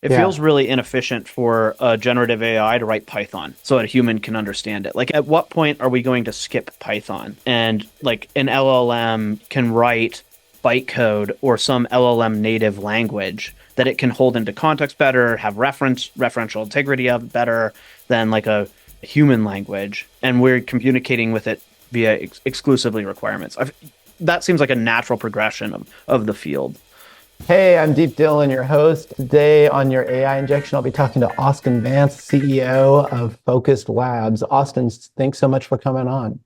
It Yeah. feels really inefficient for a generative AI to write Python so that a human can understand it. Like, at what point are we going to skip Python and like an LLM can write bytecode or some LLM native language that it can hold into context better, have referential integrity of better than like a human language, and we're communicating with it via exclusively requirements. That seems like a natural progression of the field. Hey, I'm Dhillon, your host. Today on your AI injection, I'll be talking to Austin Vance, CEO of Focused Labs. Austin, thanks so much for coming on.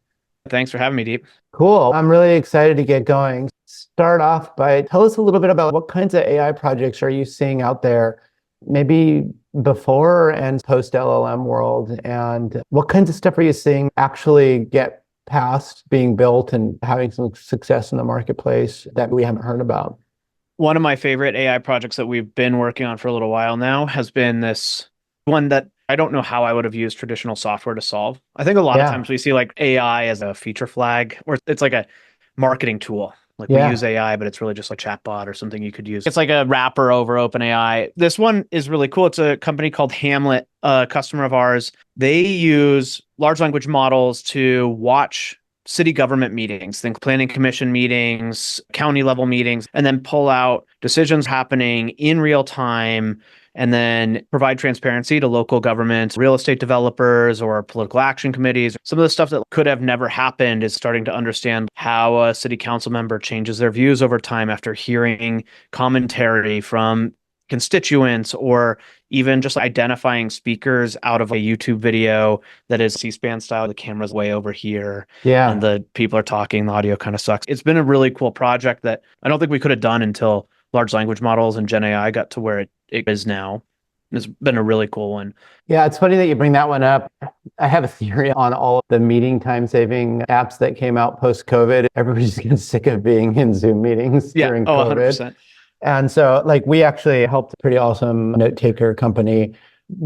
Thanks for having me, Deep. Cool. I'm really excited to get going. Start off by tell us a little bit about what kinds of AI projects are you seeing out there, maybe before and post LLM world, and what kinds of stuff are you seeing actually get past being built and having some success in the marketplace that we haven't heard about? One of my favorite AI projects that we've been working on for a little while now has been this one that I don't know how I would have used traditional software to solve. I think a lot of Yeah, times we see like AI as a feature flag, or it's like a marketing tool. Like we use yeah. AI, but it's really just a chatbot or something you could use. It's like a wrapper over OpenAI. This one is really cool. It's a company called Hamlet, a customer of ours. They use large language models to watch city government meetings, think planning commission meetings, county level meetings, and then pull out decisions happening in real time and then provide transparency to local governments, real estate developers, or political action committees. Some of the stuff that could have never happened is starting to understand how a city council member changes their views over time after hearing commentary from constituents, or even just identifying speakers out of a YouTube video that is C-SPAN style. The camera's way over here and Yeah. the people are talking, the audio kind of sucks. It's been a really cool project that I don't think we could have done until large language models and Gen AI got to where it is now. It's been a really cool one. Yeah, it's funny that you bring that one up. I have a theory on all of the meeting time saving apps that came out post COVID. Everybody's getting sick of being in Zoom meetings Yeah. during Oh, COVID. 100%. And so, like, we actually helped a pretty awesome note taker company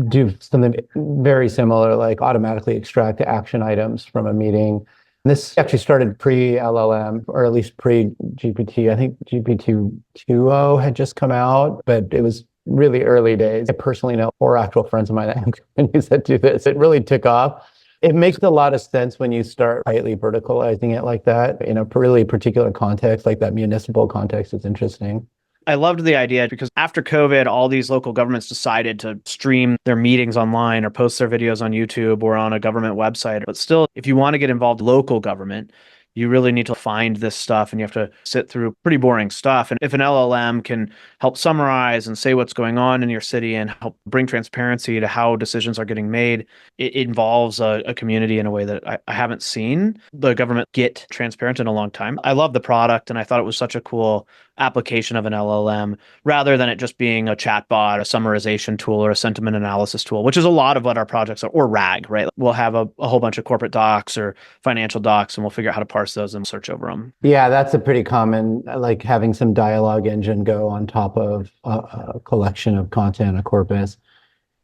do something very similar, like automatically extract action items from a meeting. This actually started pre-LLM, or at least pre-GPT. I think GPT 2.0 had just come out, but it was really early days. I personally know four actual friends of mine that have companies that do this. It really took off. It makes a lot of sense when you start tightly verticalizing it like that in a really particular context, like that municipal context is interesting. I loved the idea because after COVID, all these local governments decided to stream their meetings online or post their videos on YouTube or on a government website. But still, if you want to get involved in local government, you really need to find this stuff and you have to sit through pretty boring stuff. And if an LLM can help summarize and say what's going on in your city and help bring transparency to how decisions are getting made, it involves a community in a way that I haven't seen the government get transparent in a long time. I love the product and I thought it was such a cool application of an LLM rather than it just being a chatbot, a summarization tool, or a sentiment analysis tool, which is a lot of what our projects are, or RAG, right? We'll have a whole bunch of corporate docs or financial docs and we'll figure out how to parse those and search over them. Yeah, that's a pretty common, like having some dialogue engine go on top of a collection of content, a corpus.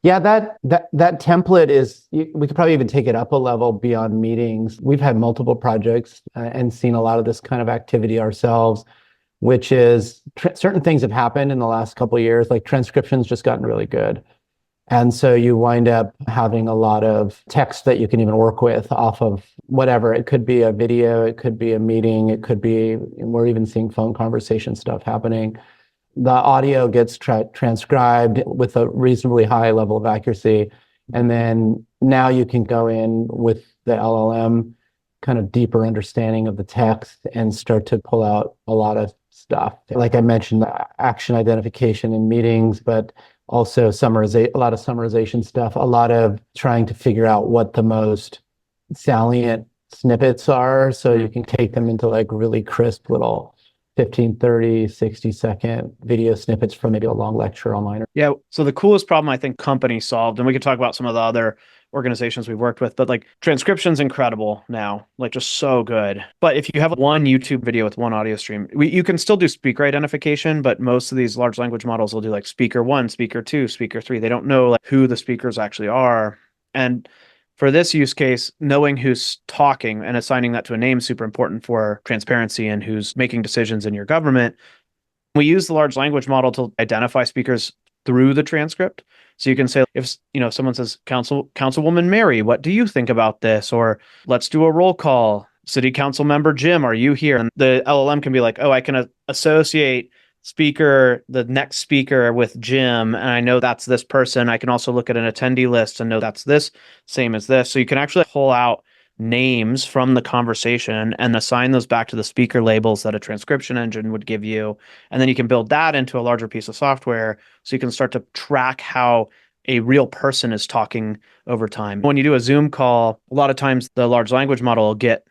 Yeah, that template is, we could probably even take it up a level beyond meetings. We've had multiple projects and seen a lot of this kind of activity ourselves, which is certain things have happened in the last couple of years, like transcription's just gotten really good. And so you wind up having a lot of text that you can even work with off of whatever. It could be a video, it could be a meeting, it could be, we're even seeing phone conversation stuff happening. The audio gets transcribed with a reasonably high level of accuracy. And then now you can go in with the LLM, kind of deeper understanding of the text and start to pull out a lot of stuff. Like I mentioned, action identification in meetings, but also a lot of summarization stuff, a lot of trying to figure out what the most salient snippets are. So you can take them into like really crisp little 15, 30, 60-second video snippets from maybe a long lecture online. Yeah. So the coolest problem I think companies solved, and we could talk about some of the other organizations we've worked with, but like transcription's incredible now, like just so good. But if you have one YouTube video with one audio stream, you can still do speaker identification, but most of these large language models will do like speaker one, speaker two, speaker three. They don't know like who the speakers actually are. And for this use case, knowing who's talking and assigning that to a name is super important for transparency and who's making decisions in your government. We use the large language model to identify speakers through the transcript. So you can say, if someone says, Councilwoman Mary, what do you think about this? Or let's do a roll call. City Council Member Jim, are you here? And the LLM can be like, oh, I can associate the next speaker with Jim, and I know that's this person. I can also look at an attendee list and know that's this, same as this. So you can actually pull out names from the conversation and assign those back to the speaker labels that a transcription engine would give you. And then you can build that into a larger piece of software so you can start to track how a real person is talking over time. When you do a Zoom call, a lot of times the large language model will get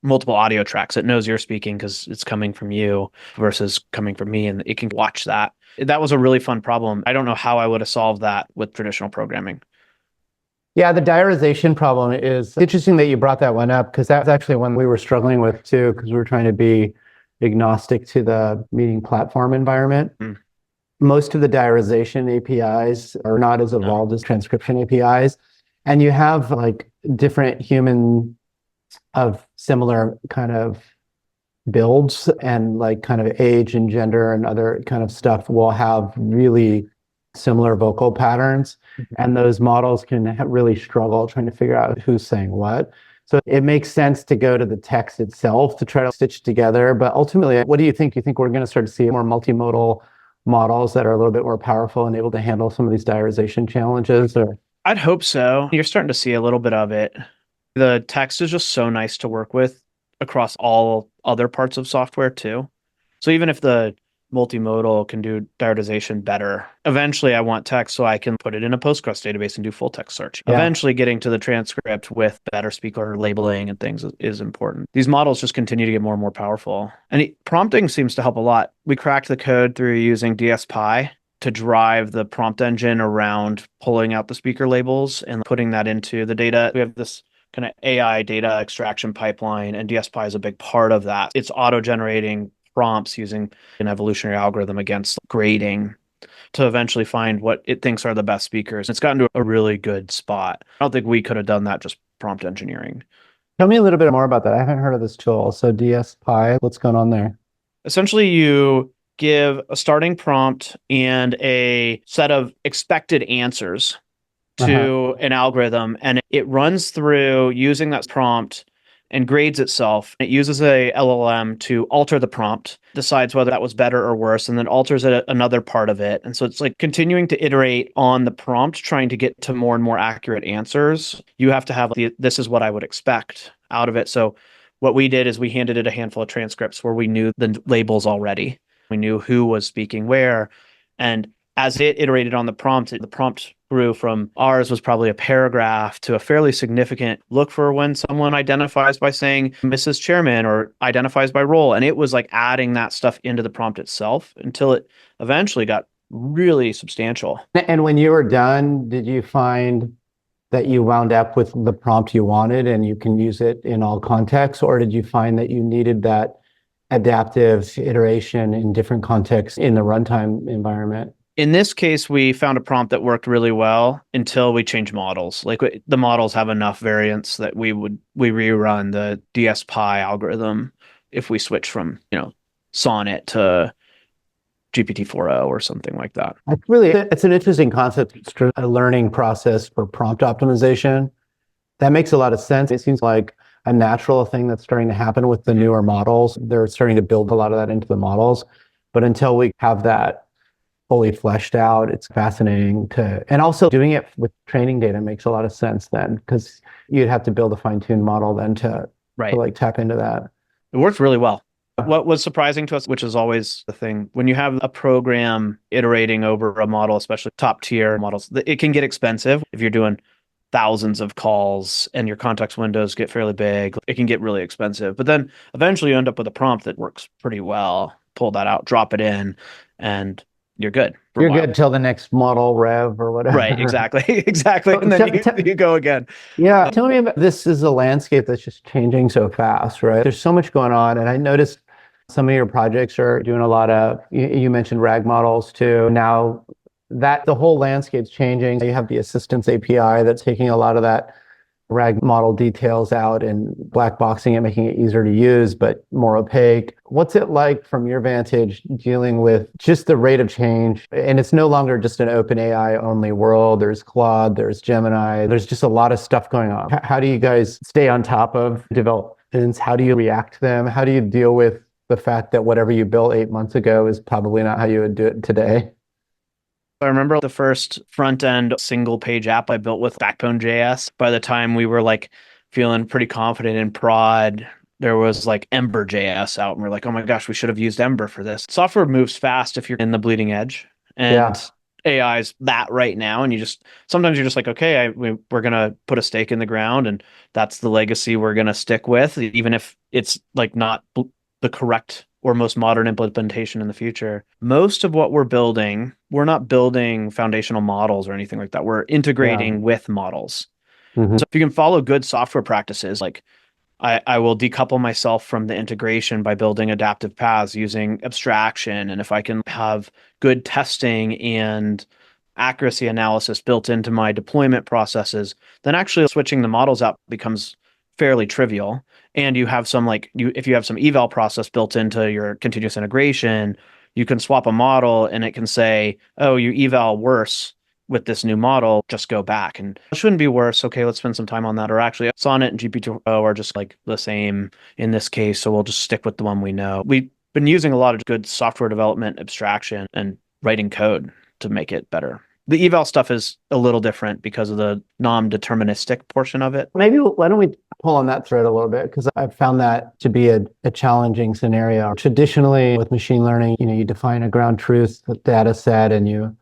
multiple audio tracks. It knows you're speaking because it's coming from you versus coming from me, and it can watch that. That was a really fun problem. I don't know how I would have solved that with traditional programming. Yeah, the diarization problem is interesting that you brought that one up, because that's actually one we were struggling with too, because we were trying to be agnostic to the meeting platform environment. Most of the diarization APIs are not as evolved as transcription APIs. And you have like different human of similar kind of builds and like kind of age and gender and other kind of stuff will have really similar vocal patterns. And those models can really struggle trying to figure out who's saying what. So it makes sense to go to the text itself to try to stitch together. But ultimately, what do you think? You think we're going to start to see more multimodal models that are a little bit more powerful and able to handle some of these diarization challenges? Or I'd hope so. You're starting to see a little bit of it. The text is just so nice to work with across all other parts of software too. So even if the multimodal can do diarization better, eventually I want text so I can put it in a Postgres database and do full text search. Yeah. Eventually getting to the transcript with better speaker labeling and things is important. These models just continue to get more and more powerful. And prompting seems to help a lot. We cracked the code through using DSPy to drive the prompt engine around pulling out the speaker labels and putting that into the data. We have this kind of AI data extraction pipeline, and DSPy is a big part of that. It's auto-generating prompts using an evolutionary algorithm against grading to eventually find what it thinks are the best speakers. It's gotten to a really good spot. I don't think we could have done that just prompt engineering. Tell me a little bit more about that. I haven't heard of this tool. So DSPy, what's going on there? Essentially, you give a starting prompt and a set of expected answers to an algorithm, and it runs through using that prompt and grades itself. It uses a LLM to alter the prompt, decides whether that was better or worse, and then alters another part of it. And so it's like continuing to iterate on the prompt, trying to get to more and more accurate answers. You have to have this is what I would expect out of it. So what we did is we handed it a handful of transcripts where we knew the labels already. We knew who was speaking where. And as it iterated on the prompt grew from ours was probably a paragraph to a fairly significant look for when someone identifies by saying Mrs. Chairman or identifies by role. And it was like adding that stuff into the prompt itself until it eventually got really substantial. And when you were done, did you find that you wound up with the prompt you wanted and you can use it in all contexts? Or did you find that you needed that adaptive iteration in different contexts in the runtime environment? In this case, we found a prompt that worked really well until we changed models. Like the models have enough variance that we rerun the DSPy algorithm if we switch from, Sonnet to GPT-4o or something like that. It's an interesting concept. It's a learning process for prompt optimization. That makes a lot of sense. It seems like a natural thing that's starting to happen with the newer models. They're starting to build a lot of that into the models. But until we have that fully fleshed out, it's fascinating and also doing it with training data makes a lot of sense then, because you'd have to build a fine-tuned model then to like tap into that. It worked really well. What was surprising to us, which is always the thing, when you have a program iterating over a model, especially top tier models, it can get expensive. If you're doing thousands of calls and your context windows get fairly big, it can get really expensive. But then eventually you end up with a prompt that works pretty well. Pull that out, drop it in, and you're good. You're good till the next model rev or whatever. Right, exactly. And then you go again. Yeah. Tell me about this. Is a landscape that's just changing so fast, right? There's so much going on. And I noticed some of your projects are doing a lot of, you mentioned RAG models too. Now that the whole landscape's changing, you have the assistance API that's taking a lot of that RAG model details out and black boxing it, making it easier to use, but more opaque. What's it like from your vantage dealing with just the rate of change? And it's no longer just an open AI only world. There's Claude, there's Gemini, there's just a lot of stuff going on. How do you guys stay on top of developments? How do you react to them? How do you deal with the fact that whatever you built 8 months ago is probably not how you would do it today? I remember the first front end single page app I built with Backbone JS. By the time we were like feeling pretty confident in prod, there was like Ember JS out, and we're like, oh my gosh, we should have used Ember for this. Software moves fast if you're in the bleeding edge, and AI is that right now. And sometimes you're just like, okay, we're going to put a stake in the ground, and that's the legacy we're going to stick with, even if it's like not the correct or most modern implementation in the future. Most of what we're building, we're not building foundational models or anything like that. We're integrating with models. So if you can follow good software practices, like I will decouple myself from the integration by building adaptive paths using abstraction. And if I can have good testing and accuracy analysis built into my deployment processes, then actually switching the models out becomes fairly trivial. And you have some if you have some eval process built into your continuous integration, you can swap a model and it can say, oh, you eval worse with this new model, just go back. And it shouldn't be worse. Okay, let's spend some time on that. Or actually, Sonnet and GPT-4o are just like the same in this case. So we'll just stick with the one we know. We've been using a lot of good software development abstraction and writing code to make it better. The eval stuff is a little different because of the non-deterministic portion of it. Maybe why don't we pull on that thread a little bit? Because I've found that to be a challenging scenario. Traditionally, with machine learning, you define a ground truth data set and you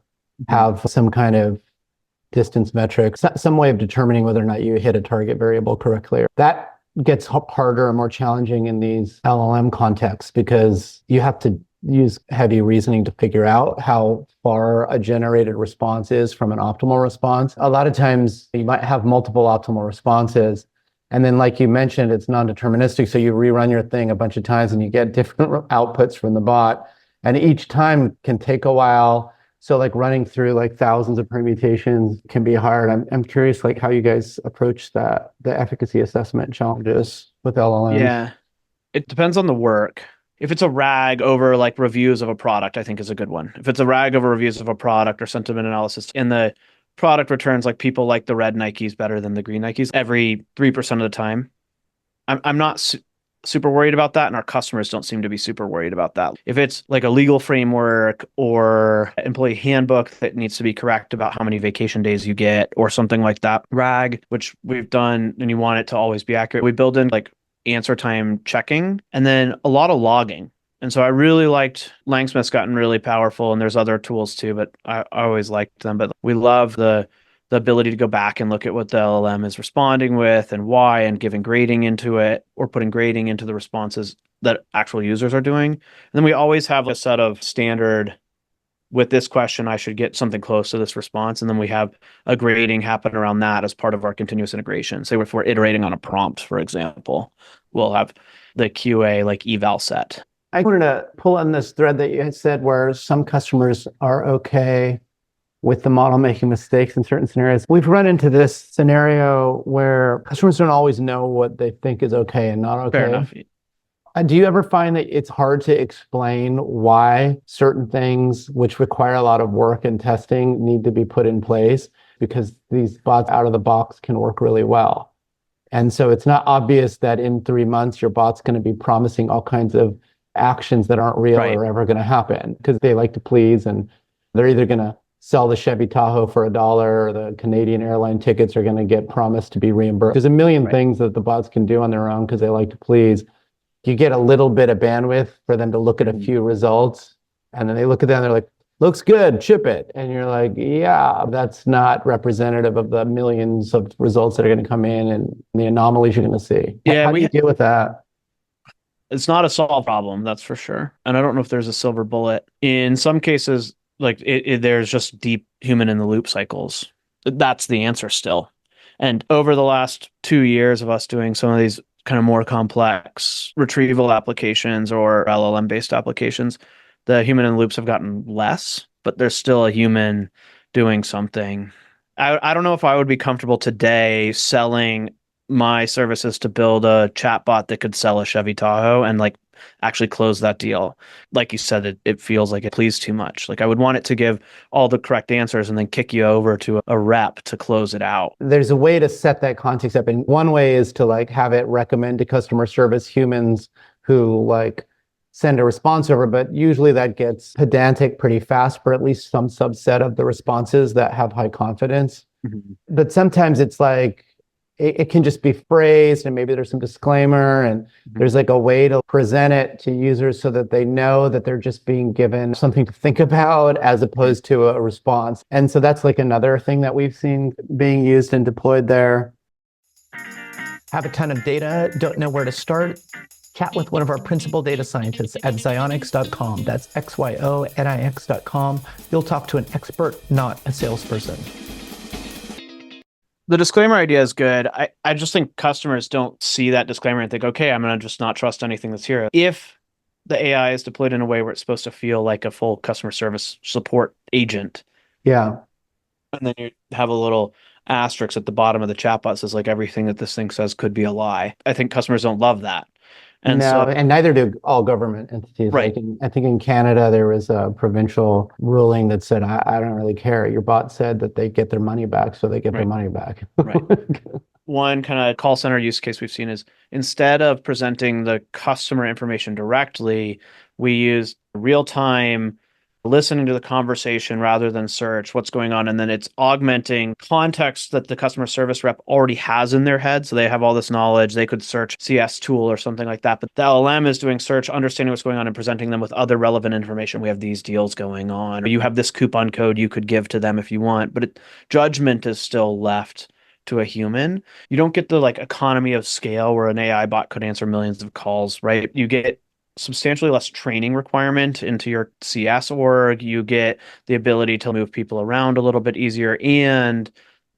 have some kind of distance metric, some way of determining whether or not you hit a target variable correctly. That gets harder and more challenging in these LLM contexts because you have to use heavy reasoning to figure out how far a generated response is from an optimal response. A lot of times you might have multiple optimal responses. And then like you mentioned, it's non-deterministic. So you rerun your thing a bunch of times and you get different outputs from the bot. And each time can take a while. So like running through like thousands of permutations can be hard. I'm curious like how you guys approach the efficacy assessment challenges with LLMs. Yeah, it depends on the work. If it's a RAG over like reviews of a product, I think is a good one. If it's a RAG over reviews of a product or sentiment analysis and the product returns like people like the red Nikes better than the green Nikes every 3% of the time, I'm not super worried about that. And our customers don't seem to be super worried about that. If it's like a legal framework or employee handbook that needs to be correct about how many vacation days you get or something like that, RAG, which we've done and you want it to always be accurate, we build in like answer time checking and then a lot of logging. And so I really liked Langsmith's gotten really powerful and there's other tools too, but I always liked them. But we love the ability to go back and look at what the LLM is responding with and why and giving grading into it or putting grading into the responses that actual users are doing. And then we always have a set of standard with this question, I should get something close to this response. And then we have a grading happen around that as part of our continuous integration. Say if we're iterating on a prompt, for example, we'll have the QA like eval set. I wanted to pull on this thread that you had said where some customers are okay with the model making mistakes in certain scenarios. We've run into this scenario where customers don't always know what they think is okay and not okay. Fair enough. Do you ever find that it's hard to explain why certain things which require a lot of work and testing need to be put in place because these bots out of the box can work really well? And so it's not obvious that in 3 months, your bot's going to be promising all kinds of actions that aren't real or ever going to happen because they like to please and they're either going to sell the Chevy Tahoe for $1 or the Canadian airline tickets are going to get promised to be reimbursed. There's a million things that the bots can do on their own because they like to please. You get a little bit of bandwidth for them to look at a few results and then they look at them and they're like, looks good, ship it. And you're like, yeah, that's not representative of the millions of results that are going to come in and the anomalies you're going to see. Yeah, How do you deal with that? It's not a solved problem, that's for sure. And I don't know if there's a silver bullet. In some cases, like there's just deep human in the loop cycles. That's the answer still. And over the last 2 years of us doing some of these kind of more complex retrieval applications or LLM based applications, the human in the loops have gotten less, but there's still a human doing something. I don't know if I would be comfortable today selling my services to build a chatbot that could sell a Chevy Tahoe and like actually close that deal. Like you said, it feels like it pleads too much. Like I would want it to give all the correct answers and then kick you over to a rep to close it out. There's a way to set that context up. And one way is to like have it recommend to customer service humans who like send a response over, but usually that gets pedantic pretty fast for at least some subset of the responses that have high confidence. Mm-hmm. But sometimes it's like, it can just be phrased and maybe there's some disclaimer and there's like a way to present it to users so that they know that they're just being given something to think about as opposed to a response. And so that's like another thing that we've seen being used and deployed there. Have a ton of data, don't know where to start? Chat with one of our principal data scientists at xionyx.com. That's XYONIX.com. You'll talk to an expert, not a salesperson. The disclaimer idea is good. I just think customers don't see that disclaimer and think, okay, I'm going to just not trust anything that's here. If the AI is deployed in a way where it's supposed to feel like a full customer service support agent. Yeah. And then you have a little asterisk at the bottom of the chatbot says like everything that this thing says could be a lie. I think customers don't love that. And no, and neither do all government entities. Right. Like I think in Canada, there was a provincial ruling that said, I don't really care. Your bot said that they get their money back, so they get their money back. Right. One kind of call center use case we've seen is instead of presenting the customer information directly, we use real-time listening to the conversation rather than search what's going on. And then it's augmenting context that the customer service rep already has in their head. So they have all this knowledge. They could search CS tool or something like that. But the LLM is doing search, understanding what's going on and presenting them with other relevant information. We have these deals going on. You have this coupon code you could give to them if you want, but judgment is still left to a human. You don't get the like economy of scale where an AI bot could answer millions of calls, right? You get substantially less training requirement into your CS org. You get the ability to move people around a little bit easier, and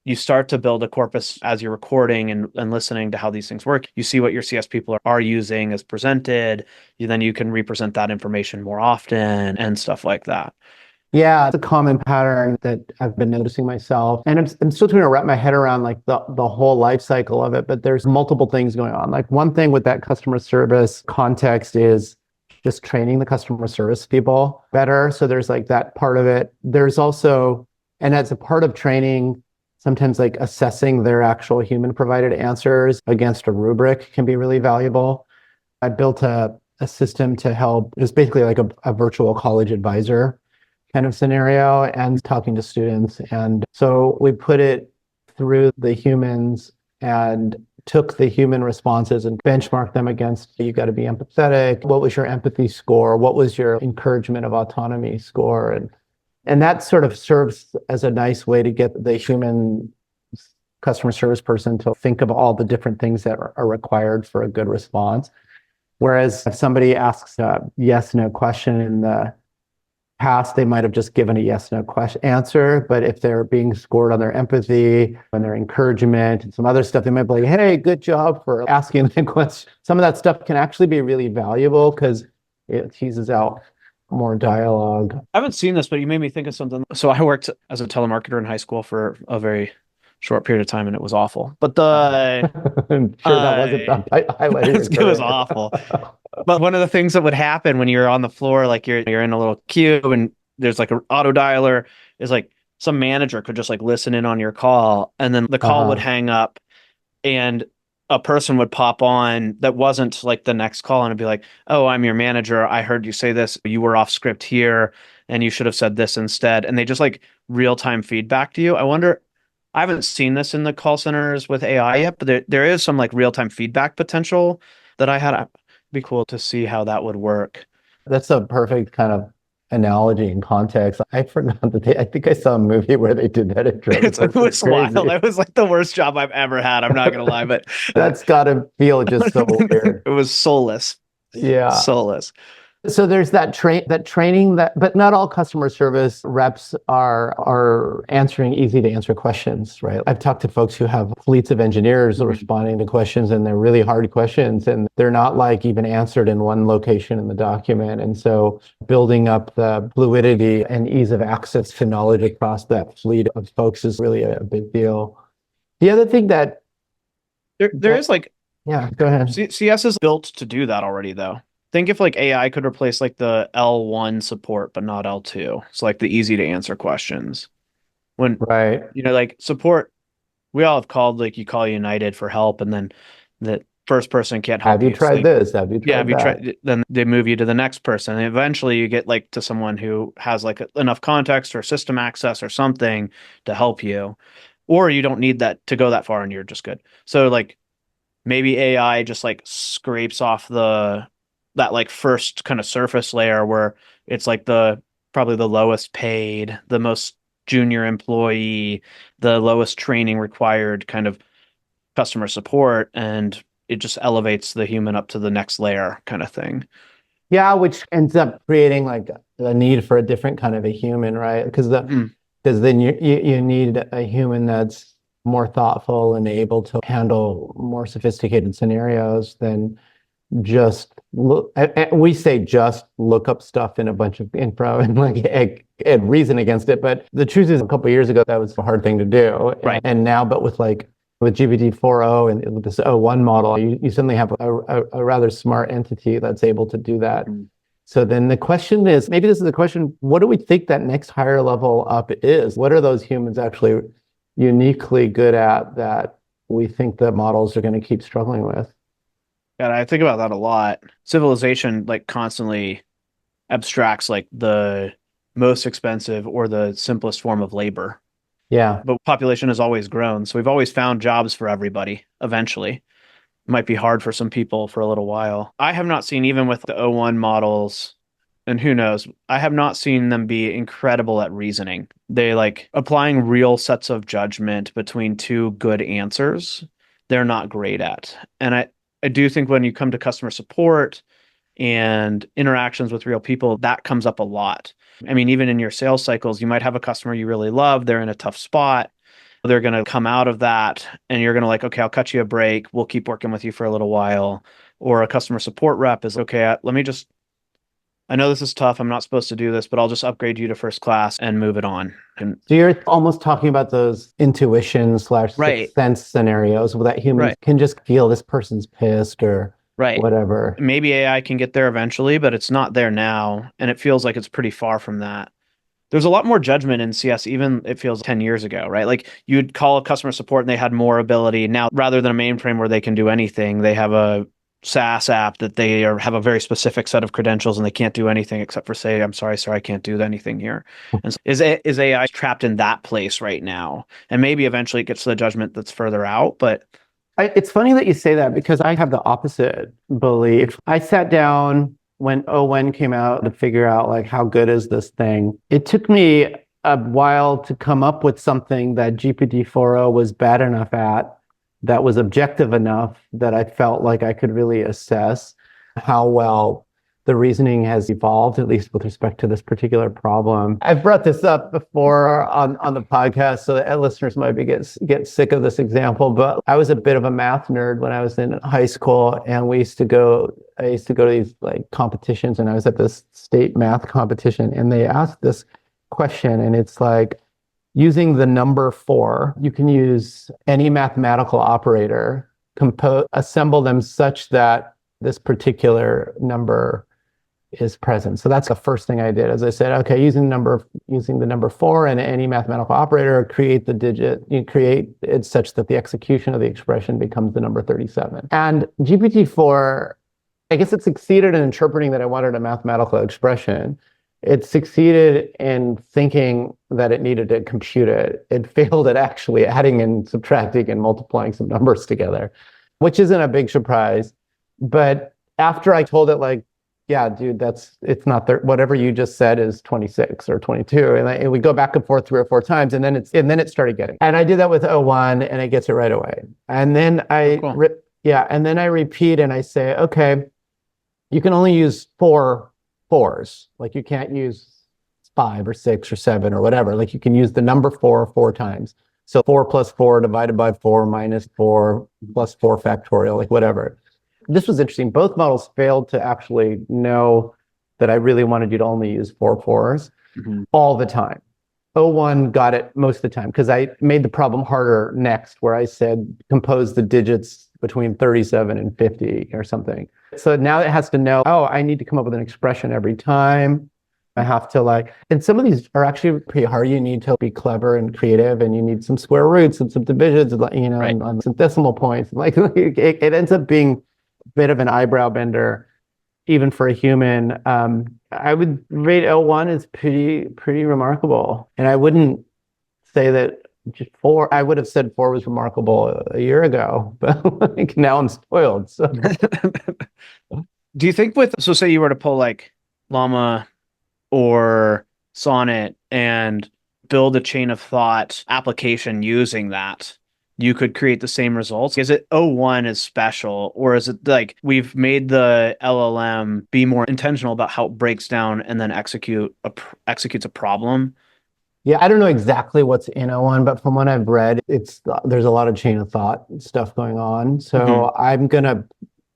you start to build a corpus as you're recording and listening to how these things work. You see what your CS people are using as presented. Then you can represent that information more often and stuff like that. Yeah, it's a common pattern that I've been noticing myself. And I'm still trying to wrap my head around like the whole life cycle of it, but there's multiple things going on. Like one thing with that customer service context is just training the customer service people better. So there's like that part of it. There's also, and as a part of training, sometimes like assessing their actual human provided answers against a rubric can be really valuable. I built a system to help. It was basically like a virtual college advisor kind of scenario and talking to students. And so we put it through the humans and took the human responses and benchmarked them against, you got to be empathetic. What was your empathy score? What was your encouragement of autonomy score? And that sort of serves as a nice way to get the human customer service person to think of all the different things that are required for a good response. Whereas if somebody asks a yes/no question in the past, they might have just given a yes/no answer. But if they're being scored on their empathy and their encouragement and some other stuff, they might be like, hey, good job for asking the question. Some of that stuff can actually be really valuable because it teases out more dialogue. I haven't seen this, but you made me think of something. So I worked as a telemarketer in high school for a very short period of time, and it was awful. But I'm sure that wasn't highlighted. It was awful. But one of the things that would happen when you're on the floor, like you're in a little queue and there's like an auto dialer, is like some manager could just like listen in on your call, and then the call would hang up and a person would pop on that wasn't like the next call and it'd be like, oh, I'm your manager. I heard you say this. You were off script here and you should have said this instead. And they just like real-time feedback to you. I wonder, I haven't seen this in the call centers with AI yet, but there is some like real-time feedback potential that I had. It'd be cool to see how that would work. That's a perfect kind of analogy and context. I forgot that I think I saw a movie where they did that. It was wild. It was like the worst job I've ever had. I'm not going to lie, but that's got to feel just so weird. It was soulless. Yeah. Soulless. So there's that training but not all customer service reps are answering easy to answer questions, right? I've talked to folks who have fleets of engineers responding to questions, and they're really hard questions, and they're not like even answered in one location in the document. And so building up the fluidity and ease of access to knowledge across that fleet of folks is really a big deal. The other thing that There is like Yeah, go ahead. CS is built to do that already, though. Think if like AI could replace like the L1 support, but not L2. It's like the easy to answer questions. When, Right. like support, we all have called, like you call United for help, and then the first person can't help Have you you. tried So this? Have you yeah, tried have you that? tried? Then they move you to the next person, and eventually you get like to someone who has like enough context or system access or something to help you, or you don't need that to go that far, and you're just good. So like maybe AI just like scrapes off that like first kind of surface layer where it's like the probably the lowest paid, the most junior employee, the lowest training required kind of customer support, and it just elevates the human up to the next layer kind of thing. Yeah, which ends up creating like a need for a different kind of a human, right? Because Mhm. then you need a human that's more thoughtful and able to handle more sophisticated scenarios than just look. We say just look up stuff in a bunch of info and like and reason against it. But the truth is, a couple of years ago, that was a hard thing to do. Right. And now, but with GPT 4.0 and with this O1 model, you suddenly have a rather smart entity that's able to do that. So then the question is, maybe this is the question, what do we think that next higher level up is? What are those humans actually uniquely good at that we think that models are going to keep struggling with? And I think about that a lot. Civilization like constantly abstracts like the most expensive or the simplest form of labor. Yeah. But population has always grown, so we've always found jobs for everybody eventually. It might be hard for some people for a little while. I have not seen, even with the O1 models, and who knows, I have not seen them be incredible at reasoning. They like applying real sets of judgment between two good answers, they're not great at. And I do think when you come to customer support and interactions with real people, that comes up a lot. I mean, even in your sales cycles, you might have a customer you really love, they're in a tough spot. They're going to come out of that and you're going to like, okay, I'll cut you a break. We'll keep working with you for a little while. Or a customer support rep is, okay, let me just, I know this is tough. I'm not supposed to do this, but I'll just upgrade you to first class and move it on. And So you're almost talking about those intuition / sixth sense scenarios where that humans can just feel this person's pissed or whatever. Maybe AI can get there eventually, but it's not there now. And it feels like it's pretty far from that. There's a lot more judgment in CS, even it feels 10 years ago, right? Like you'd call a customer support and they had more ability. Now, rather than a mainframe where they can do anything, they have a SaaS app that have a very specific set of credentials and they can't do anything except for say, I'm sorry, sir, I can't do anything here. And so is AI trapped in that place right now? And maybe eventually it gets to the judgment that's further out, but it's funny that you say that because I have the opposite belief. I sat down when O1 came out to figure out like how good is this thing. It took me a while to come up with something that GPT 4.0 was bad enough at, that was objective enough that I felt like I could really assess how well the reasoning has evolved, at least with respect to this particular problem. I've brought this up before on the podcast, so that listeners might get sick of this example, but I was a bit of a math nerd when I was in high school, and I used to go to these like competitions, and I was at this state math competition, and they asked this question, and it's like, using the number 4, you can use any mathematical operator, assemble them such that this particular number is present. So that's the first thing I did. As I said, okay, using the number 4 and any mathematical operator, create it such that the execution of the expression becomes the number 37. And GPT-4, I guess it succeeded in interpreting that I wanted a mathematical expression. It succeeded in thinking that it needed to compute it. It failed at actually adding and subtracting and multiplying some numbers together, which isn't a big surprise. But after I told it, like, yeah, dude, it's not there. Whatever you just said is 26 or 22. And we go back and forth 3 or 4 times, and then it started getting. And I did that with O1, and it gets it right away. And then and then I repeat and I say, okay, you can only use 4 4s. Like you can't use 5 or 6 or 7 or whatever. Like you can use the number 4 times. So 4 plus 4 divided by 4 minus 4 plus 4 factorial, like whatever. This was interesting. Both models failed to actually know that I really wanted you to only use 4 4s all the time. O1 got it most of the time because I made the problem harder next, where I said compose the digits between 37 and 50 or something. So now it has to know, oh, I need to come up with an expression every time. I have to like, and some of these are actually pretty hard. You need to be clever and creative, and you need some square roots and some divisions, you know, Right. and some decimal points. Like it ends up being a bit of an eyebrow bender, even for a human. I would rate L1 as pretty remarkable, and I wouldn't say that just four. I would have said four was remarkable a year ago, but like now I'm spoiled. So Do you think so say you were to pull like Llama or Sonnet and build a chain of thought application using that, you could create the same results? Is it O1 is special, or is it like we've made the LLM be more intentional about how it breaks down and then executes a problem? yeah, I don't know exactly what's in O1, but from what I've read, there's a lot of chain of thought stuff going on. So I'm gonna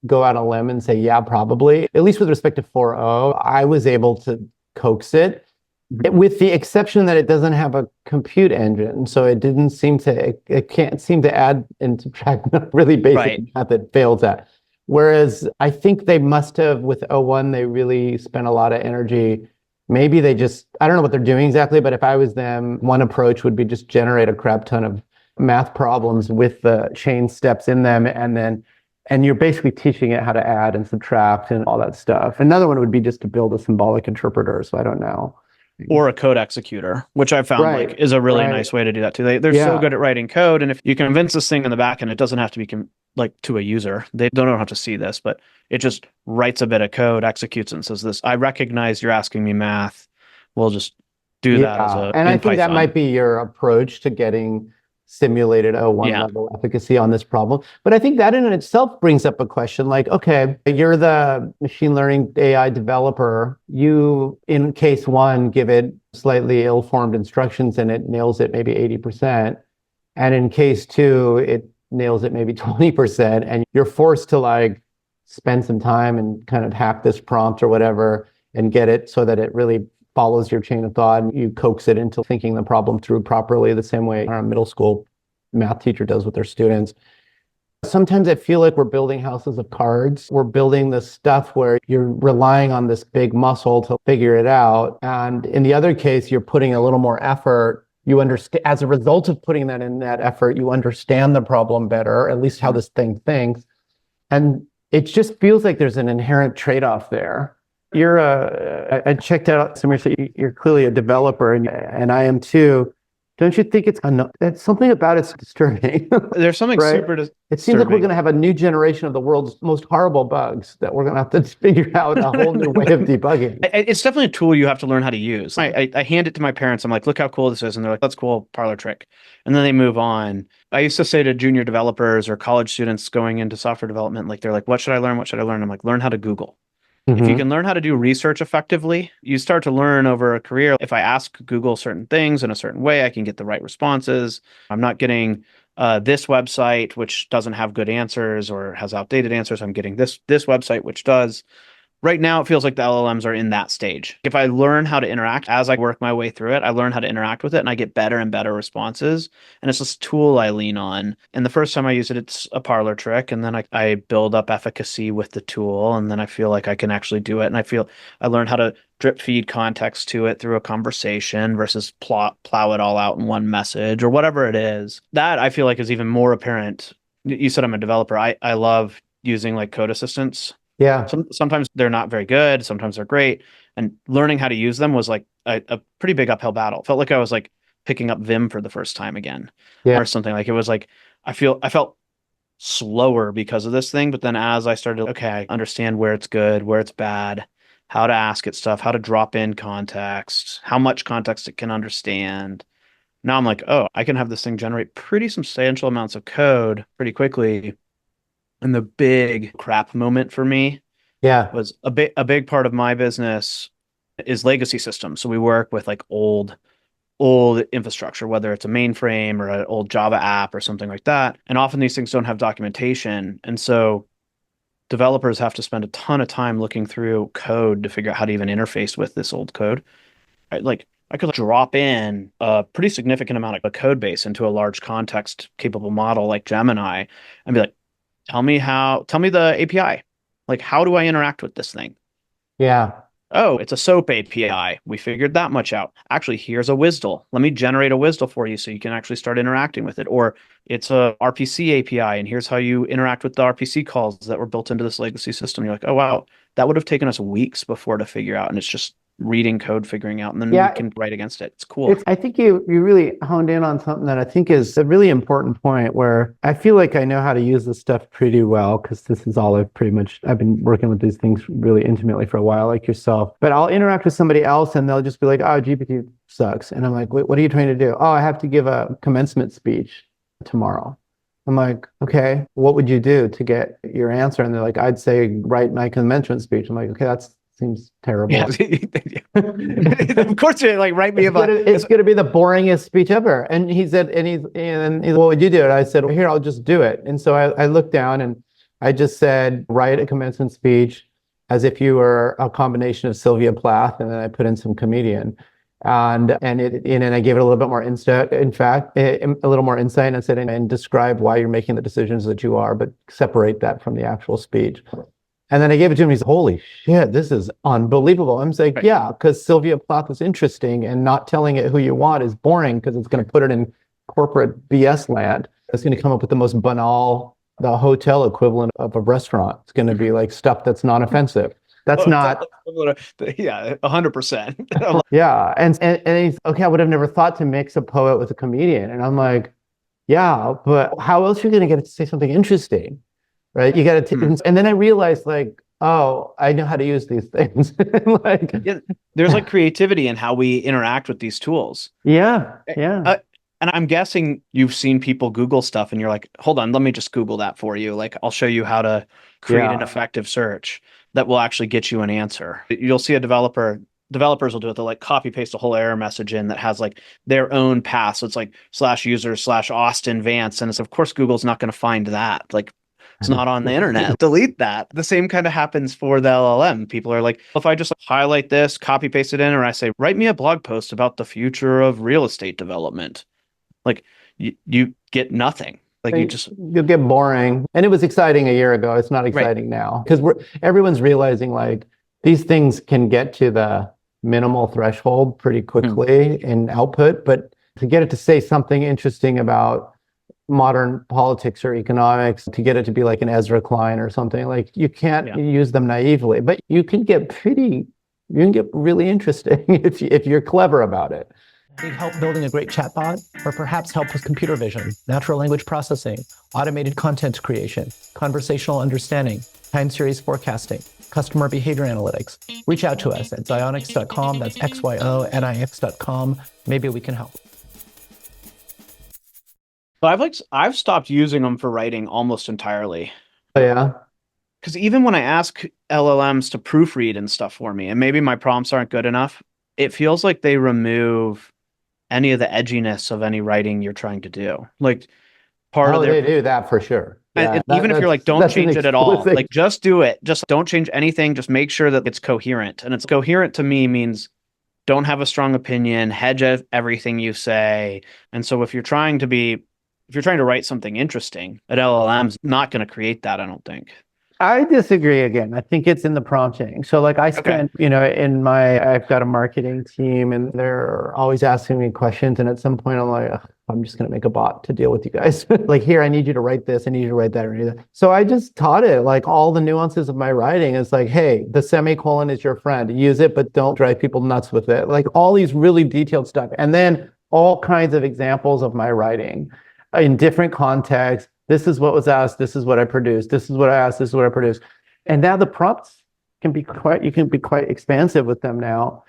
go out on a limb and say, yeah, probably. At least with respect to 4.0, I was able to coax it, with the exception that it doesn't have a compute engine. So it didn't seem to, it can't seem to add and subtract really basic Right. math it fails at. Whereas I think they must have, with O1, they really spent a lot of energy. Maybe they just, I don't know what they're doing exactly, but if I was them, one approach would be just generate a crap ton of math problems with the chain steps in them, and you're basically teaching it how to add and subtract and all that stuff. Another one would be just to build a symbolic interpreter. So I don't know. Or a code executor, which I found Right, like is a really right. nice way to do that too. They're so Yeah. good at writing code, and if you convince this thing in the back end, it doesn't have to be like to a user. They don't have to see this, but it just writes a bit of code, executes it, and says this. I recognize you're asking me math. We'll just do that as Yeah. a And I in think that Python. might be your approach to getting simulated O1 Yeah. level efficacy on this problem. But I think that in itself brings up a question like, okay, you're the machine learning AI developer. You, in case one, give it slightly ill-formed instructions and it nails it maybe 80%. And in case two, it nails it maybe 20%. And you're forced to like spend some time and kind of hack this prompt or whatever and get it so that it really follows your chain of thought, and you coax it into thinking the problem through properly, the same way our middle school math teacher does with their students. Sometimes I feel like we're building houses of cards. We're building this stuff where you're relying on this big muscle to figure it out. And in the other case, you're putting a little more effort. You understand, as a result of putting that in that effort, you understand the problem better, at least how this thing thinks. And it just feels like there's an inherent trade-off there. I checked out some research. You're clearly a developer, and I am too. Don't you think it's something about it's disturbing? There's something Right? super It seems like we're disturbing. going to have a new generation of the world's most horrible bugs that we're going to have to figure out a whole new way of debugging. It's definitely a tool you have to learn how to use. I hand it to my parents. I'm like, look how cool this is. And they're like, that's cool, parlor trick. And then they move on. I used to say to junior developers or college students going into software development, like, they're like, what should I learn? What should I learn? I'm like, learn how to Google. If you can learn how to do research effectively, you start to learn over a career. If I ask Google certain things in a certain way, I can get the right responses. I'm not getting this website, which doesn't have good answers or has outdated answers. I'm getting this website, which does. Right now, it feels like the LLMs are in that stage. If I learn how to interact as I work my way through it, I learn how to interact with it and I get better and better responses. And it's this tool I lean on. And the first time I use it, it's a parlor trick. And then I build up efficacy with the tool. And then I feel like I can actually do it. And I learn how to drip feed context to it through a conversation versus plow it all out in one message or whatever it is. That I feel like is even more apparent. You said I'm a developer. I love using like code assistants. Yeah. Sometimes they're not very good. Sometimes they're great. And learning how to use them was like a pretty big uphill battle. Felt like I was like picking up Vim for the first time again, Yeah. or something. Like it was like I felt slower because of this thing. But then as I started, okay, I understand where it's good, where it's bad, how to ask it stuff, how to drop in context, how much context it can understand. Now I'm like, oh, I can have this thing generate pretty substantial amounts of code pretty quickly. And the big crap moment for me Yeah. was a big part of my business is legacy systems. So we work with like old infrastructure, whether it's a mainframe or an old Java app or something like that. And often these things don't have documentation. And so developers have to spend a ton of time looking through code to figure out how to even interface with this old code. Right? Like I could drop in a pretty significant amount of a code base into a large context capable model like Gemini and be like, tell me the API. Like, how do I interact with this thing? Yeah. Oh, it's a SOAP API. We figured that much out. Actually, here's a WSDL. Let me generate a WSDL for you so you can actually start interacting with it. Or it's a RPC API, and here's how you interact with the RPC calls that were built into this legacy system. You're like, oh, wow, that would have taken us weeks before to figure out. And it's just reading code, figuring out, and then we can write against it. It's cool. I think you really honed in on something that I think is a really important point where I feel like I know how to use this stuff pretty well because this is all I've been working with these things really intimately for a while, like yourself. But I'll interact with somebody else and they'll just be like, oh, GPT sucks. And I'm like, wait, what are you trying to do? Oh, I have to give a commencement speech tomorrow. I'm like, okay, what would you do to get your answer? And they're like, I'd say write my commencement speech. I'm like, okay, that seems terrible. Yeah. Of course, you're like, write me about it's going to be the boringest speech ever. And he said, what would you do? And I said, well, here, I'll just do it. And so I looked down and I just said, write a commencement speech as if you were a combination of Sylvia Plath, and then I put in some comedian. And I gave it a little bit more insight. In fact, a little more insight. And I said, and describe why you're making the decisions that you are, but separate that from the actual speech. And then I gave it to him. He's like, holy shit, this is unbelievable. I'm like, yeah, because Sylvia Plath is interesting, and not telling it who you want is boring because it's going to put it in corporate BS land. It's going to come up with the most banal, the hotel equivalent of a restaurant. It's going to be like stuff that's non-offensive. That's not. Yeah, 100%. Yeah. And he's okay, I would have never thought to mix a poet with a comedian. And I'm like, yeah, but how else are you going to get it to say something interesting? Right? You got to, and then I realized, like, oh, I know how to use these things. Like, yeah, there's like creativity in how we interact with these tools. Yeah. And I'm guessing you've seen people Google stuff and you're like, hold on, let me just Google that for you. Like, I'll show you how to create an effective search that will actually get you an answer. You'll see developers will do it. They'll like copy paste a whole error message in that has like their own path. So it's like /user/Austin Vance. And it's, of course, Google's not going to find that. Like, it's not on the internet. Delete that. The same kind of happens for the LLM. People are like, if I just highlight this, copy paste it in, or I say, write me a blog post about the future of real estate development. Like, you get nothing. Like, you'll get boring. And it was exciting a year ago. It's not exciting now because everyone's realizing like these things can get to the minimal threshold pretty quickly in output, but to get it to say something interesting about modern politics or economics, to get it to be like an Ezra Klein or something, like you can't use them naively, but you can get really interesting if you're clever about it. Need help building a great chatbot, or perhaps help with computer vision, natural language processing, automated content creation, conversational understanding, time series forecasting, customer behavior analytics? Reach out to us at xionyx.com. That's XYONIX.com. Maybe we can help. So I've stopped using them for writing almost entirely. Oh, yeah. Because even when I ask LLMs to proofread and stuff for me, and maybe my prompts aren't good enough, it feels like they remove any of the edginess of any writing you're trying to do. Like they do that for sure. Yeah, even if you're like, don't change it at all, like just do it. Just don't change anything. Just make sure that it's coherent. And it's coherent to me means don't have a strong opinion, hedge everything you say. And so if you're trying to write something interesting, an LLM's not going to create that, I don't think. I disagree again. I think it's in the prompting. So like I spent, I've got a marketing team and they're always asking me questions. And at some point I'm like, I'm just going to make a bot to deal with you guys. Like, here, I need you to write this. I need you to write that. Or that. So I just taught it like all the nuances of my writing. It's like, hey, the semicolon is your friend. Use it, but don't drive people nuts with it. Like all these really detailed stuff. And then all kinds of examples of my writing in different contexts. This is what was asked. This is what I produced. This is what I asked. This is what I produced. And now the prompts you can be quite expansive with them now.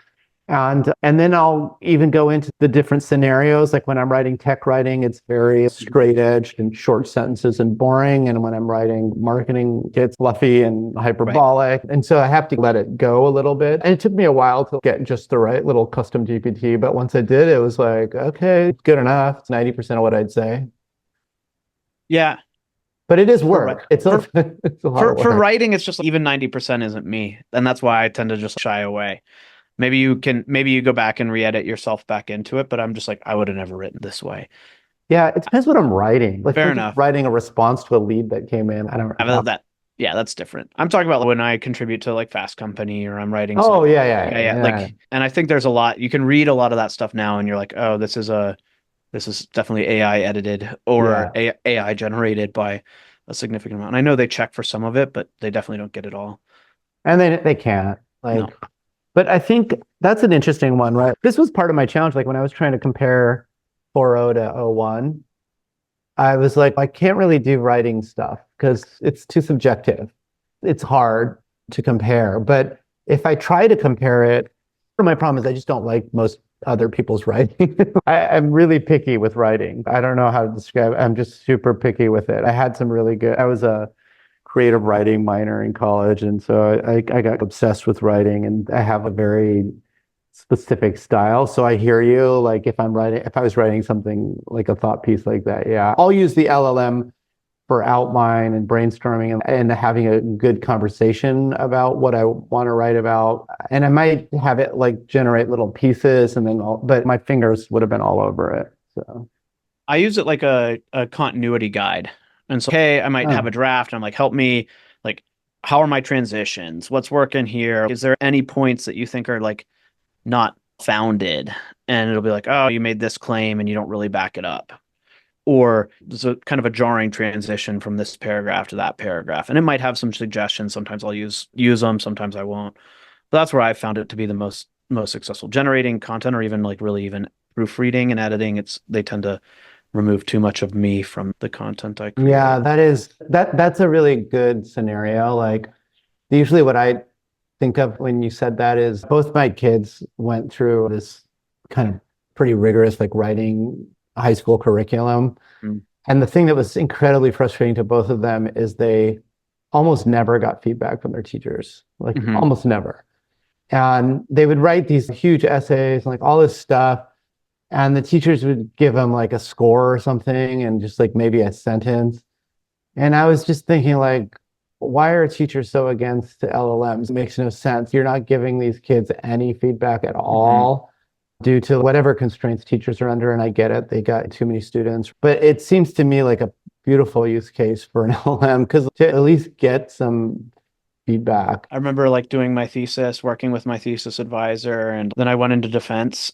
And then I'll even go into the different scenarios. Like when I'm writing tech writing, it's very straight edged and short sentences and boring. And when I'm writing marketing, it's fluffy and hyperbolic. Right. And so I have to let it go a little bit. And it took me a while to get just the right little custom GPT. But once I did, it was like, okay, good enough. It's 90% of what I'd say. Yeah. But it is work. It's a lot of work. For writing, it's just even 90% isn't me. And that's why I tend to just shy away. Maybe you go back and re-edit yourself back into it, but I'm just like, I would have never written this way. Yeah, it depends what I'm writing. Like, Fair if I'm just enough. writing a response to a lead that came in. I don't That yeah, that's different. I'm talking about when I contribute to like Fast Company or I'm writing Oh, something. yeah. Like, and I think there's a lot you can read a lot of that stuff now, and you're like, oh, this is definitely AI edited or Yeah. AI generated by a significant amount. And I know they check for some of it, but they definitely don't get it all. And they can't. Like, No. but I think that's an interesting one, right? This was part of my challenge. Like when I was trying to compare 4.0 to oh 01, I was like, I can't really do writing stuff because it's too subjective. It's hard to compare. But if I try to compare it, my problem is I just don't like most other people's writing. I'm really picky with writing. I don't know how to describe it. I'm just super picky with it. I was a creative writing minor in college. And so I got obsessed with writing, and I have a very specific style. So I hear you. Like if I was writing something like a thought piece like that, yeah, I'll use the LLM for outline and brainstorming and having a good conversation about what I want to write about. And I might have it like generate little pieces but my fingers would have been all over it. So I use it like a continuity guide. And so, hey, I might have a draft. I'm like, help me, like, how are my transitions? What's working here? Is there any points that you think are like not founded? And it'll be like, oh, you made this claim and you don't really back it up. Or there's a kind of a jarring transition from this paragraph to that paragraph. And it might have some suggestions. Sometimes I'll use them, sometimes I won't. But that's where I found it to be the most successful. Generating content or even like really even proofreading and editing, they tend to remove too much of me from the content I create. yeah, that's a really good scenario. Like usually what I think of when you said that is both my kids went through this kind of pretty rigorous like writing high school curriculum. Mm. And the thing that was incredibly frustrating to both of them is they almost never got feedback from their teachers, like almost never. And they would write these huge essays and like all this stuff. And the teachers would give them like a score or something and just like maybe a sentence. And I was just thinking like, why are teachers so against LLMs? It makes no sense. You're not giving these kids any feedback at all due to whatever constraints teachers are under. And I get it. They got too many students. But it seems to me like a beautiful use case for an LLM because to at least get some feedback. I remember like doing my thesis, working with my thesis advisor, and then I went into defense.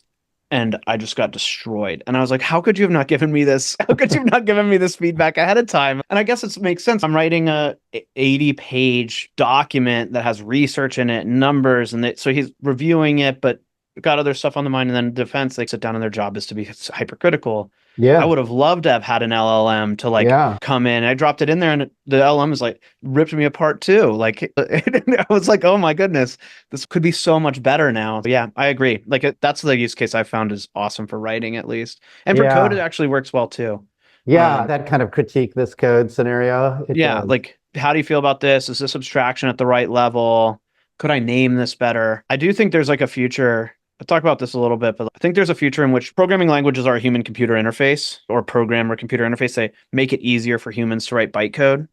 And I just got destroyed. And I was like, how could you have not given me this? How could you have not given me this feedback ahead of time? And I guess it makes sense. I'm writing a 80-page document that has research in it, numbers, and so he's reviewing it, but got other stuff on the mind. And then defense, they sit down and their job is to be hypercritical. Yeah. I would have loved to have had an LLM to like come in. I dropped it in there and the LLM is like ripped me apart too. Like I was like, oh my goodness, this could be so much better now. But yeah, I agree. Like that's the use case I found is awesome for writing at least. And for code, it actually works well too. Yeah, that kind of critique this code scenario. Like how do you feel about this? Is this abstraction at the right level? Could I name this better? I do think there's like a future. I'll talk about this a little bit, but I think there's a future in which programming languages are a human-computer interface or programmer-computer interface. They make it easier for humans to write bytecode.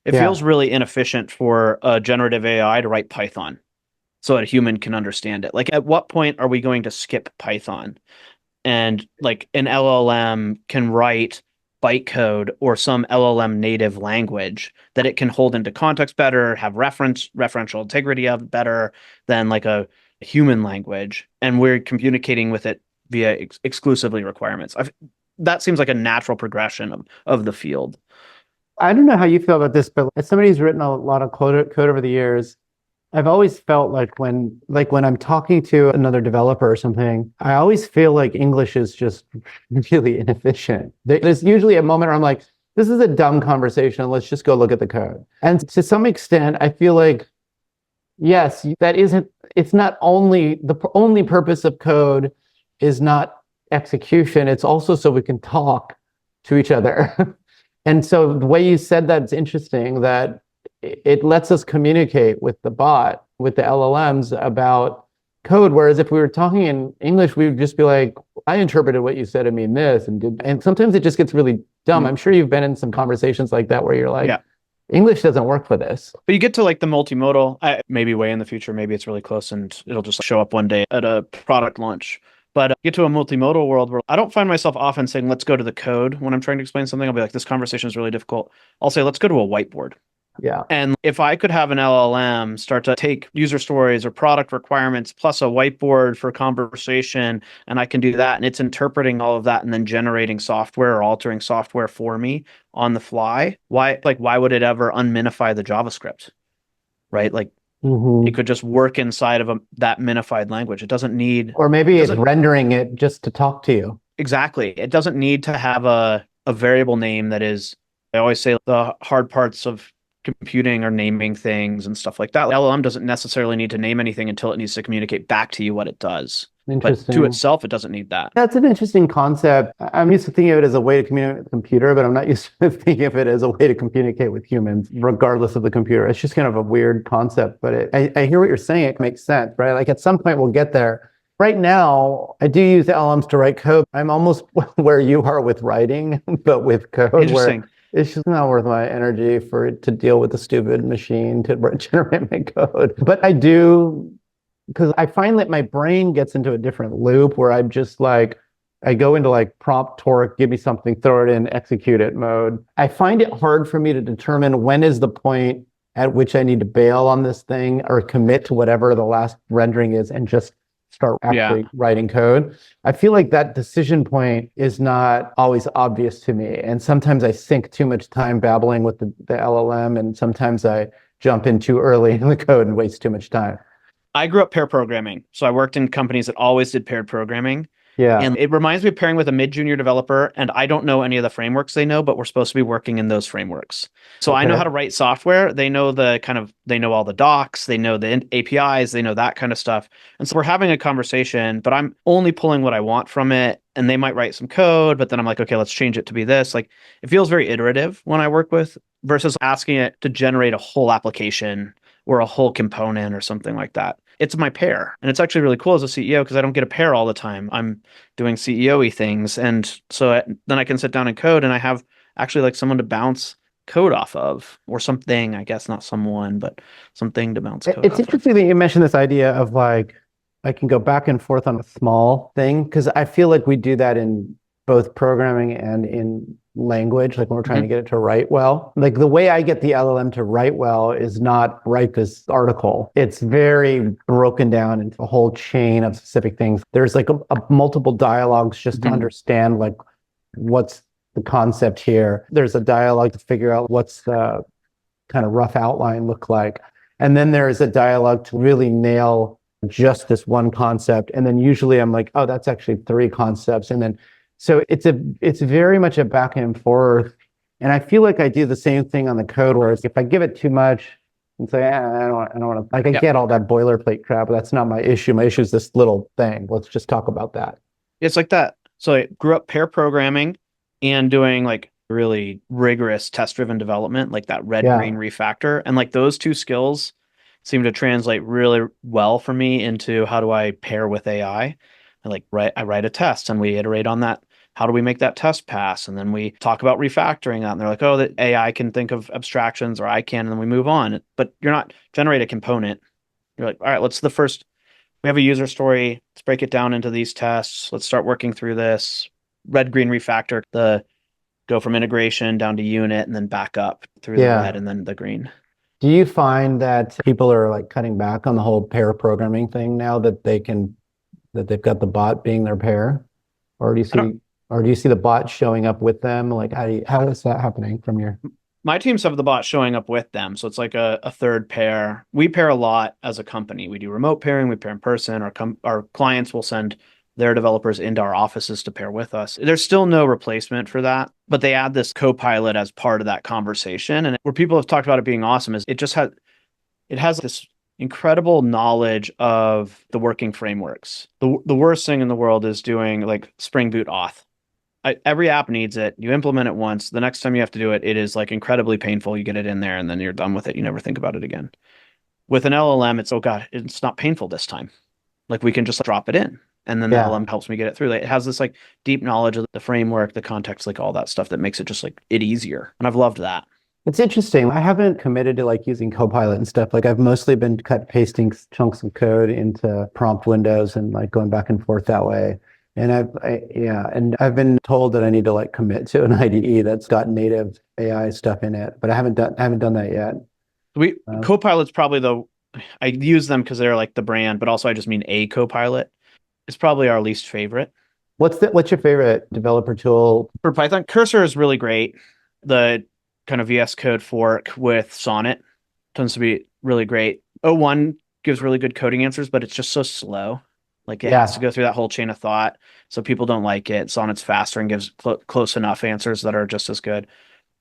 It feels really inefficient for a generative AI to write Python so that a human can understand it. Like, at what point are we going to skip Python? And like an LLM can write bytecode or some LLM native language that it can hold into context better, have referential integrity of better than like a human language, and we're communicating with it via exclusively requirements. That seems like a natural progression of the field. I don't know how you feel about this, but as somebody who's written a lot of code over the years, I've always felt like when I'm talking to another developer or something, I always feel like English is just really inefficient. There's usually a moment where I'm like, this is a dumb conversation. Let's just go look at the code. And to some extent, I feel like, yes, it's not only the only purpose of code is not execution. It's also so we can talk to each other. And so the way you said that's interesting, that it lets us communicate with the bot, with the LLMs about code. Whereas if we were talking in English, we would just be like, I interpreted what you said to mean this. And sometimes it just gets really dumb. I'm sure you've been in some conversations like that where you're like, English doesn't work for this. But you get to like the multimodal, maybe way in the future, maybe it's really close and it'll just show up one day at a product launch. But get to a multimodal world where I don't find myself often saying, let's go to the code when I'm trying to explain something. I'll be like, this conversation is really difficult. I'll say, let's go to a whiteboard. Yeah. And if I could have an LLM start to take user stories or product requirements plus a whiteboard for conversation, and I can do that, and it's interpreting all of that and then generating software or altering software for me on the fly, why would it ever unminify the JavaScript? Right? Like it could just work inside of that minified language. It doesn't need, or maybe it's rendering it just to talk to you. Exactly. It doesn't need to have a variable name that is, I always say the hard parts of computing or naming things and stuff like that. LLM doesn't necessarily need to name anything until it needs to communicate back to you what it does. But to itself, it doesn't need that. That's an interesting concept. I'm used to thinking of it as a way to communicate with the computer, but I'm not used to thinking of it as a way to communicate with humans, regardless of the computer. It's just kind of a weird concept, but I hear what you're saying. It makes sense, right? Like at some point we'll get there. Right now, I do use LLMs to write code. I'm almost where you are with writing, but with code. Interesting. It's just not worth my energy for it to deal with a stupid machine to generate my code. But I do, because I find that my brain gets into a different loop where I'm just like, I go into like prompt torque, give me something, throw it in, execute it mode. I find it hard for me to determine when is the point at which I need to bail on this thing or commit to whatever the last rendering is and just start actually writing code. I feel like that decision point is not always obvious to me. And sometimes I sink too much time babbling with the LLM, and sometimes I jump in too early in the code and waste too much time. I grew up pair programming. So I worked in companies that always did paired programming. Yeah. And it reminds me of pairing with a mid-junior developer, and I don't know any of the frameworks they know, but we're supposed to be working in those frameworks. So I know how to write software. They know they know all the docs, they know the APIs, they know that kind of stuff. And so we're having a conversation, but I'm only pulling what I want from it. And they might write some code, but then I'm like, okay, let's change it to be this. Like it feels very iterative when I work with versus asking it to generate a whole application or a whole component or something like that. It's my pair. And it's actually really cool as a CEO because I don't get a pair all the time. I'm doing CEO-y things. And so then I can sit down and code, and I have actually like someone to bounce code off of, or something, I guess, not someone, but something to bounce code It's off interesting that you mentioned this idea of like, I can go back and forth on a small thing, because I feel like we do that in both programming and in language, like when we're trying to get it to write well. Like the way I get the LLM to write well is not write this article. It's very broken down into a whole chain of specific things. There's like a multiple dialogues just to understand like what's the concept here. There's a dialogue to figure out what's the kind of rough outline look like. And then there is a dialogue to really nail just this one concept. And then usually I'm like, oh, that's actually 3 concepts. And then so it's very much a back and forth. And I feel like I do the same thing on the code, where if I give it too much and say, I don't want to, like I get all that boilerplate crap, but that's not my issue. My issue is this little thing. Let's just talk about that. It's like that. So I grew up pair programming and doing like really rigorous test-driven development, like that red-green refactor. And like those 2 skills seem to translate really well for me into how do I pair with AI. I write a test and we iterate on that. How do we make that test pass? And then we talk about refactoring that. And they're like, oh, the AI can think of abstractions, or I can, and then we move on. But you're not generate a component. You're like, all right, we have a user story. Let's break it down into these tests. Let's start working through this. Red, green refactor, go from integration down to unit and then back up through the red and then the green. Do you find that people are like cutting back on the whole pair programming thing now that they've got the bot being their pair? Or do you see the bot showing up with them? Like how is that happening from your? My teams have the bot showing up with them. So it's like a third pair. We pair a lot as a company. We do remote pairing, we pair in person. Our clients will send their developers into our offices to pair with us. There's still no replacement for that, but they add this copilot as part of that conversation. And where people have talked about it being awesome is it has this incredible knowledge of the working frameworks. The worst thing in the world is doing like Spring Boot auth. Every app needs it. You implement it once. The next time you have to do it, it is like incredibly painful. You get it in there and then you're done with it. You never think about it again. With an LLM, it's, oh God, it's not painful this time. Like we can just drop it in. And then the LLM helps me get it through. Like, it has this like deep knowledge of the framework, the context, like all that stuff that makes it just like it easier. And I've loved that. It's interesting. I haven't committed to like using Copilot and stuff. Like I've mostly been pasting chunks of code into prompt windows and like going back and forth that way. And and I've been told that I need to like commit to an IDE that's got native AI stuff in it, but I haven't done that yet. Copilot's probably I use them because they're like the brand, but also I just mean a Copilot. It's probably our least favorite. What's your favorite developer tool for Python? Cursor is really great. The kind of VS Code fork with Sonnet tends to be really great. O1 gives really good coding answers, but it's just so slow. Like it has to go through that whole chain of thought. So people don't like it. Sonnet's faster and gives close enough answers that are just as good.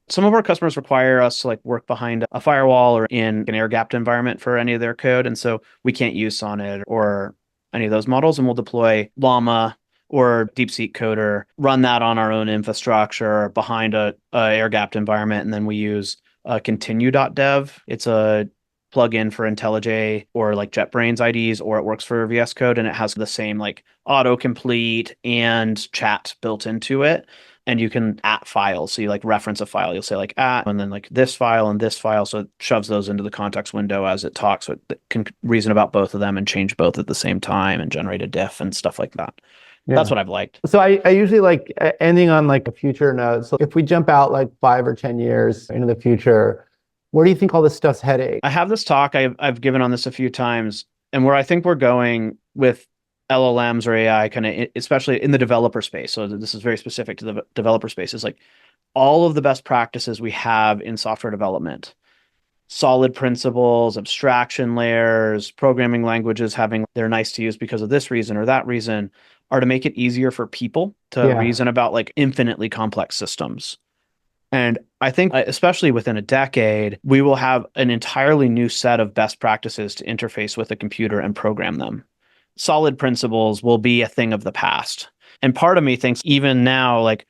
Some of our customers require us to like work behind a firewall or in an air-gapped environment for any of their code. And so we can't use Sonnet or any of those models. And we'll deploy Llama or DeepSeek Coder, run that on our own infrastructure behind a air-gapped environment. And then we use continue.dev. It's a plugin for IntelliJ or like JetBrains IDs, or it works for VS Code, and it has the same like autocomplete and chat built into it. And you can @ files. So you like reference a file. You'll say like @ and then like this file and this file. So it shoves those into the context window as it talks. So it can reason about both of them and change both at the same time and generate a diff and stuff like that. Yeah. That's what I've liked. So I usually like ending on like a future note. So if we jump out like 5 or 10 years into the future, where do you think all this stuff's heading? I have this talk I've given on this a few times, and where I think we're going with LLMs or AI, kind of especially in the developer space. So this is very specific to the developer space. Is like all of the best practices we have in software development, solid principles, abstraction layers, programming languages having they're nice to use because of this reason or that reason, are to make it easier for people to reason about like infinitely complex systems. And I think, especially within a decade, we will have an entirely new set of best practices to interface with a computer and program them. Solid principles will be a thing of the past. And part of me thinks even now, like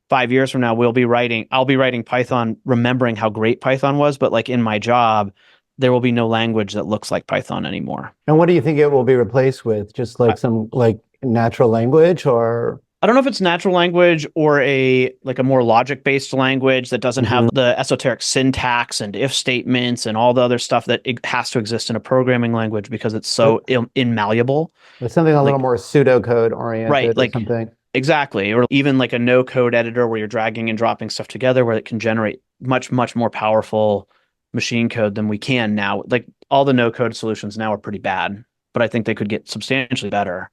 5 years from now, I'll be writing Python, remembering how great Python was, but like in my job, there will be no language that looks like Python anymore. And what do you think it will be replaced with? Just like some like natural language, or? I don't know if it's natural language or a more logic-based language that doesn't have the esoteric syntax and if statements and all the other stuff that it has to exist in a programming language because it's so immalleable. It's something a little more pseudocode oriented, right? Like something. Exactly, or even like a no-code editor where you're dragging and dropping stuff together, where it can generate much more powerful machine code than we can now. Like all the no-code solutions now are pretty bad, but I think they could get substantially better.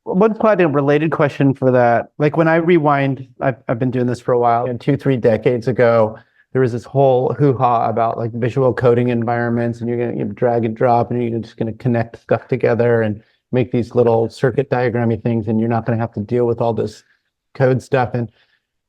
One quite a related question for that. Like when I rewind, I've been doing this for a while, and 2-3 decades ago, there was this whole hoo-ha about like visual coding environments, and you're going to drag and drop, and you're just going to connect stuff together and make these little circuit diagrammy things, and you're not going to have to deal with all this code stuff. And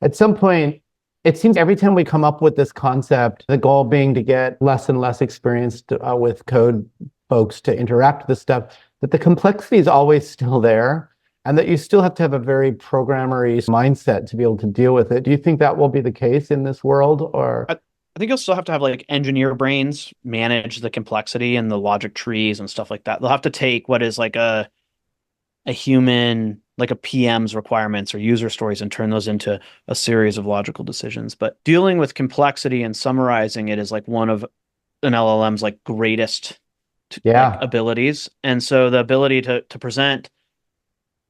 at some point, it seems every time we come up with this concept, the goal being to get less and less experienced with code folks to interact with this stuff, that the complexity is always still there, and that you still have to have a very programmery mindset to be able to deal with it. Do you think that will be the case in this world, or? I think you'll still have to have like engineer brains manage the complexity and the logic trees and stuff like that. They'll have to take what is like a human, like a PM's requirements or user stories, and turn those into a series of logical decisions. But dealing with complexity and summarizing it is like one of an LLM's like greatest abilities. And so the ability to present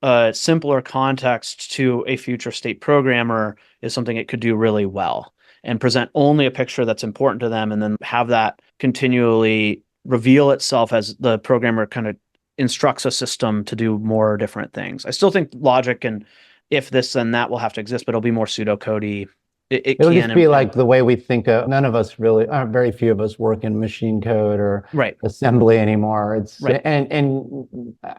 a simpler context to a future state programmer is something it could do really well, and present only a picture that's important to them, and then have that continually reveal itself as the programmer kind of instructs a system to do more different things. I still think logic and if this then that will have to exist, but it'll be more pseudocodey. It'll just be like the way we think of. None of us really, very few of us work in machine code or assembly anymore. It's and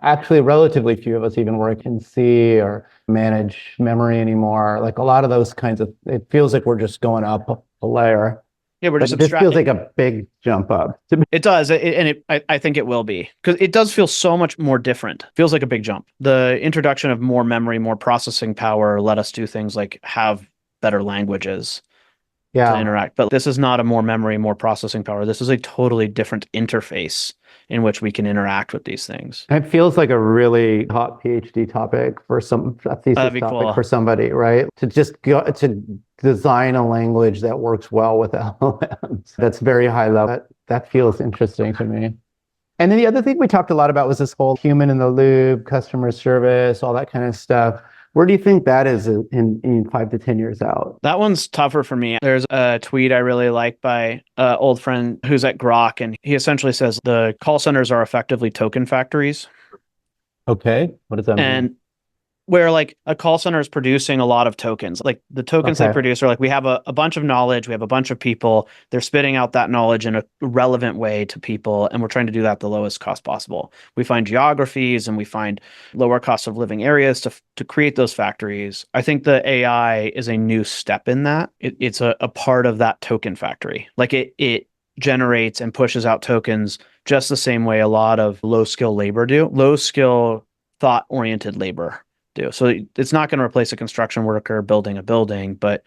actually relatively few of us even work in C or manage memory anymore. Like a lot of those kinds of, it feels like we're just going up a layer. Yeah, we're just abstracting. This feels like a big jump up. It does, I think it will be, because it does feel so much more different. Feels like a big jump. The introduction of more memory, more processing power, let us do things like have better languages. Yeah. interact. But this is not a more memory, more processing power. This is a totally different interface in which we can interact with these things. It feels like a really hot PhD topic for a thesis That'd be topic cool. for somebody, right? To just go to design a language that works well with LLMs. That's very high level. That feels interesting to me. And then the other thing we talked a lot about was this whole human in the loop, customer service, all that kind of stuff. Where do you think that is in 5 to 10 years out? That one's tougher for me. There's a tweet I really like by an old friend who's at Grok, and he essentially says the call centers are effectively token factories. Okay. What does that mean? And where like a call center is producing a lot of tokens, like the tokens they produce are like, we have a bunch of knowledge, we have a bunch of people, they're spitting out that knowledge in a relevant way to people, and we're trying to do that at the lowest cost possible. We find geographies and we find lower cost of living areas to create those factories. I think the AI is a new step in that. It's a part of that token factory. Like it generates and pushes out tokens just the same way a lot of low skill labor do, low skill thought oriented labor do. So it's not going to replace a construction worker building a building, but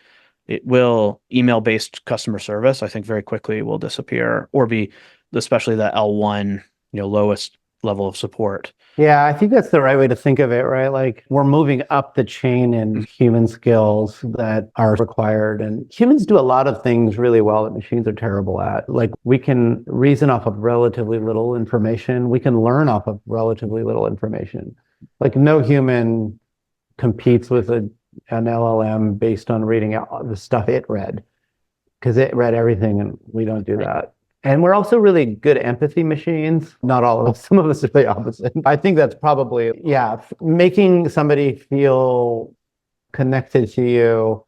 it will. Email-based customer service, I think, very quickly will disappear, or be especially the L1, lowest level of support. Yeah, I think that's the right way to think of it, right? Like we're moving up the chain in human skills that are required. And humans do a lot of things really well that machines are terrible at. Like we can reason off of relatively little information. We can learn off of relatively little information. Like no human competes with an LLM based on reading out the stuff it read, because it read everything and we don't do that. And we're also really good empathy machines. Not all of us, some of us are the opposite. I think that's probably, making somebody feel connected to you.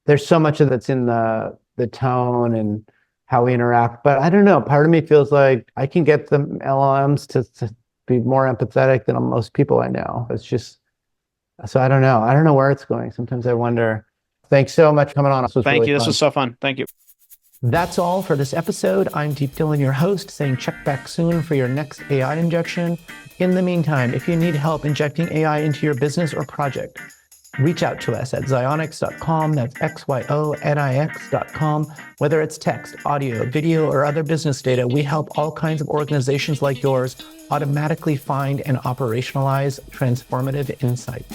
There's so much of that's in the tone and how we interact. But I don't know, part of me feels like I can get the LLMs to be more empathetic than most people I know. It's just, so I don't know. I don't know where it's going. Sometimes I wonder. Thanks so much for coming on. Thank you. This was so fun. Thank you. That's all for this episode. I'm Dhillon, your host, saying check back soon for your next AI injection. In the meantime, if you need help injecting AI into your business or project, reach out to us at xionyx.com. That's XYONIX.com. Whether it's text, audio, video, or other business data, we help all kinds of organizations like yours automatically find and operationalize transformative insight.